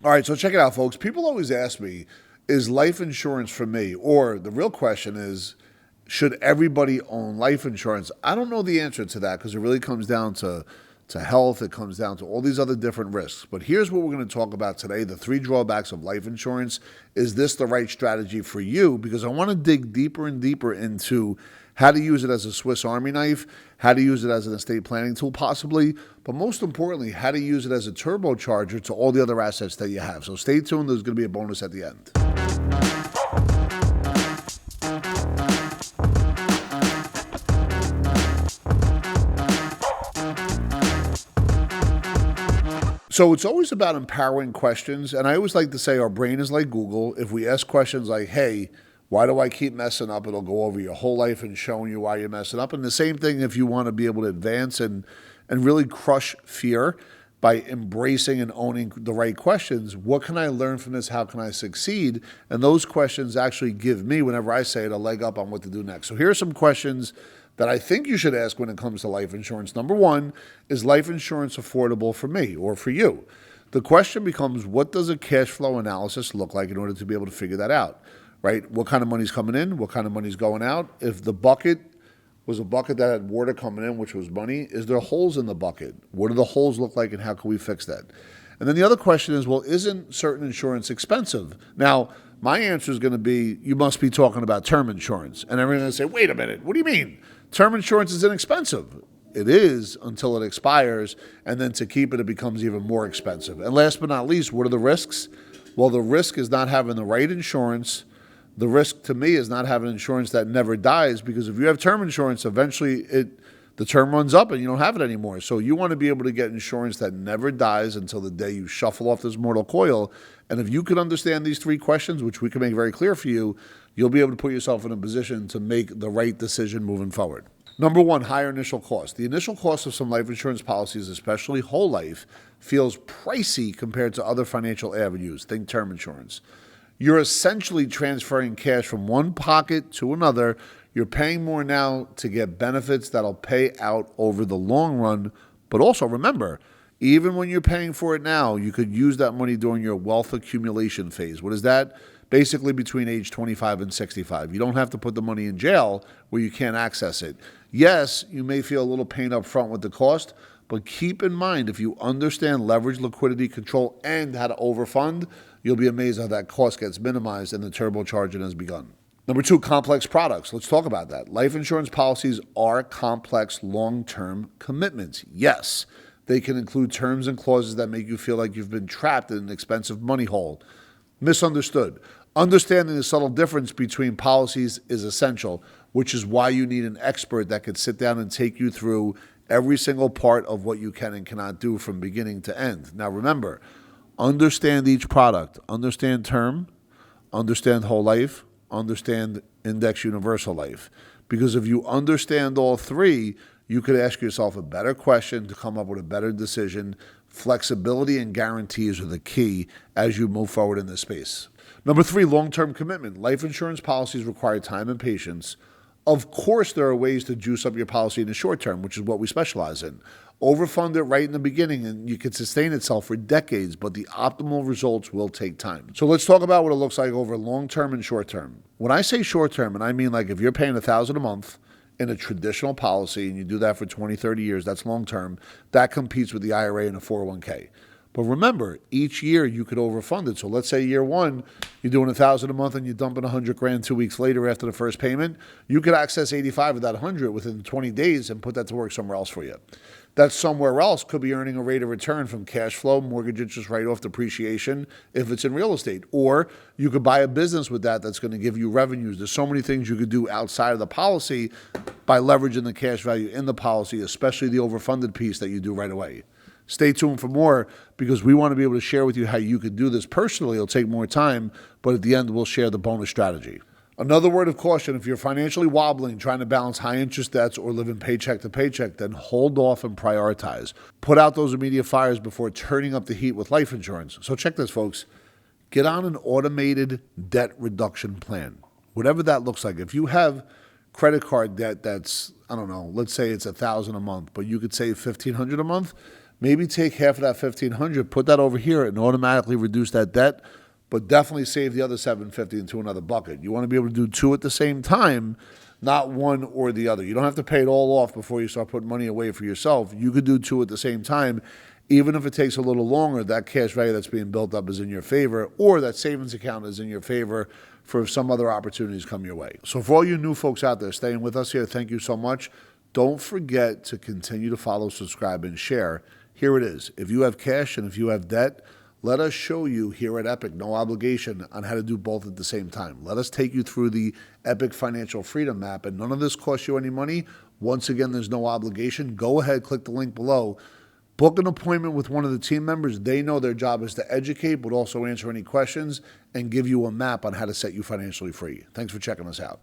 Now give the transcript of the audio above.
All right, so check it out, folks. People always ask me, is life insurance for me? Or the real question is, should everybody own life insurance? I don't know the answer to that because it really comes down to health. It comes down to all these other different risks. But here's what we're going to talk about today, the three drawbacks of life insurance. Is this the right strategy for you? Because I want to dig deeper and deeper into how to use it as a Swiss Army knife, how to use it as an estate planning tool possibly, but most importantly, how to use it as a turbocharger to all the other assets that you have. So stay tuned. There's going to be a bonus at the end. So it's always about empowering questions. And I always like to say our brain is like Google. If we ask questions like, hey, why do I keep messing up? It'll go over your whole life and showing you why you're messing up. And the same thing if you want to be able to advance and really crush fear by embracing and owning the right questions. What can I learn from this? How can I succeed? And those questions actually give me, whenever I say it, a leg up on what to do next. So here are some questions that I think you should ask when it comes to life insurance. Number one, is life insurance affordable for me or for you? The question becomes, what does a cash flow analysis look like in order to be able to figure that out, right? What kind of money's coming in? What kind of money's going out? If the bucket was a bucket that had water coming in, which was money, is there holes in the bucket? What do the holes look like and how can we fix that? And then the other question is, well, isn't certain insurance expensive? Now, my answer is going to be, you must be talking about term insurance. And everyone's going to say, wait a minute, what do you mean? Term insurance is inexpensive. It is until it expires, and then to keep it, it becomes even more expensive. And last but not least, what are the risks? Well, the risk is not having the right insurance. The risk to me is not having insurance that never dies, because if you have term insurance, eventually the term runs up and you don't have it anymore. So you want to be able to get insurance that never dies until the day you shuffle off this mortal coil. And if you can understand these three questions, which we can make very clear for you, you'll be able to put yourself in a position to make the right decision moving forward. Number one, higher initial cost. The initial cost of some life insurance policies, especially whole life, feels pricey compared to other financial avenues. Think term insurance. You're essentially transferring cash from one pocket to another. You're paying more now to get benefits that'll pay out over the long run. But also remember, even when you're paying for it now, you could use that money during your wealth accumulation phase. What is that? Basically between age 25 and 65. You don't have to put the money in jail where you can't access it. Yes, you may feel a little pain up front with the cost, but keep in mind, if you understand leverage, liquidity control, and how to overfund, you'll be amazed how that cost gets minimized and the turbocharging has begun. Number two, complex products. Let's talk about that. Life insurance policies are complex long-term commitments. Yes, they can include terms and clauses that make you feel like you've been trapped in an expensive money hole. Misunderstood. Understanding the subtle difference between policies is essential, which is why you need an expert that could sit down and take you through every single part of what you can and cannot do from beginning to end. Now remember, understand each product. Understand term, understand whole life, understand index universal life. Because if you understand all three, you could ask yourself a better question to come up with a better decision. Flexibility and guarantees are the key as you move forward in this space. Number three, long-term commitment. Life insurance policies require time and patience. Of course, there are ways to juice up your policy in the short term, which is what we specialize in. Overfund it right in the beginning and you can sustain itself for decades, but the optimal results will take time. So let's talk about what it looks like over long-term and short-term. When I say short-term, and I mean like if you're paying $1,000 a month in a traditional policy and you do that for 20, 30 years, that's long-term, that competes with the IRA and a 401k. But remember, each year you could overfund it. So let's say year one, you're doing $1,000 a month and you're dumping $100,000 2 weeks later after the first payment. You could access 85 of that 100 within 20 days and put that to work somewhere else for you. That somewhere else could be earning a rate of return from cash flow, mortgage interest write-off, depreciation, if it's in real estate. Or you could buy a business with that that's going to give you revenues. There's so many things you could do outside of the policy by leveraging the cash value in the policy, especially the overfunded piece that you do right away. Stay tuned for more because we want to be able to share with you how you could do this personally. It'll take more time, but at the end, we'll share the bonus strategy. Another word of caution, if you're financially wobbling, trying to balance high interest debts or living paycheck to paycheck, then hold off and prioritize. Put out those immediate fires before turning up the heat with life insurance. So check this, folks. Get on an automated debt reduction plan, whatever that looks like. If you have credit card debt that's, I don't know, let's say it's $1,000 a month, but you could save $1,500 a month, maybe take half of that $1,500, put that over here, and automatically reduce that debt, but definitely save the other $750 into another bucket. You want to be able to do two at the same time, not one or the other. You don't have to pay it all off before you start putting money away for yourself. You could do two at the same time. Even if it takes a little longer, that cash value that's being built up is in your favor, or that savings account is in your favor for if some other opportunities come your way. So for all you new folks out there staying with us here, thank you so much. Don't forget to continue to follow, subscribe, and share. Here it is. If you have cash and if you have debt, let us show you here at Epic, no obligation, on how to do both at the same time. Let us take you through the Epic Financial Freedom Map, and none of this costs you any money. Once again, there's no obligation. Go ahead, click the link below. Book an appointment with one of the team members. They know their job is to educate, but also answer any questions and give you a map on how to set you financially free. Thanks for checking us out.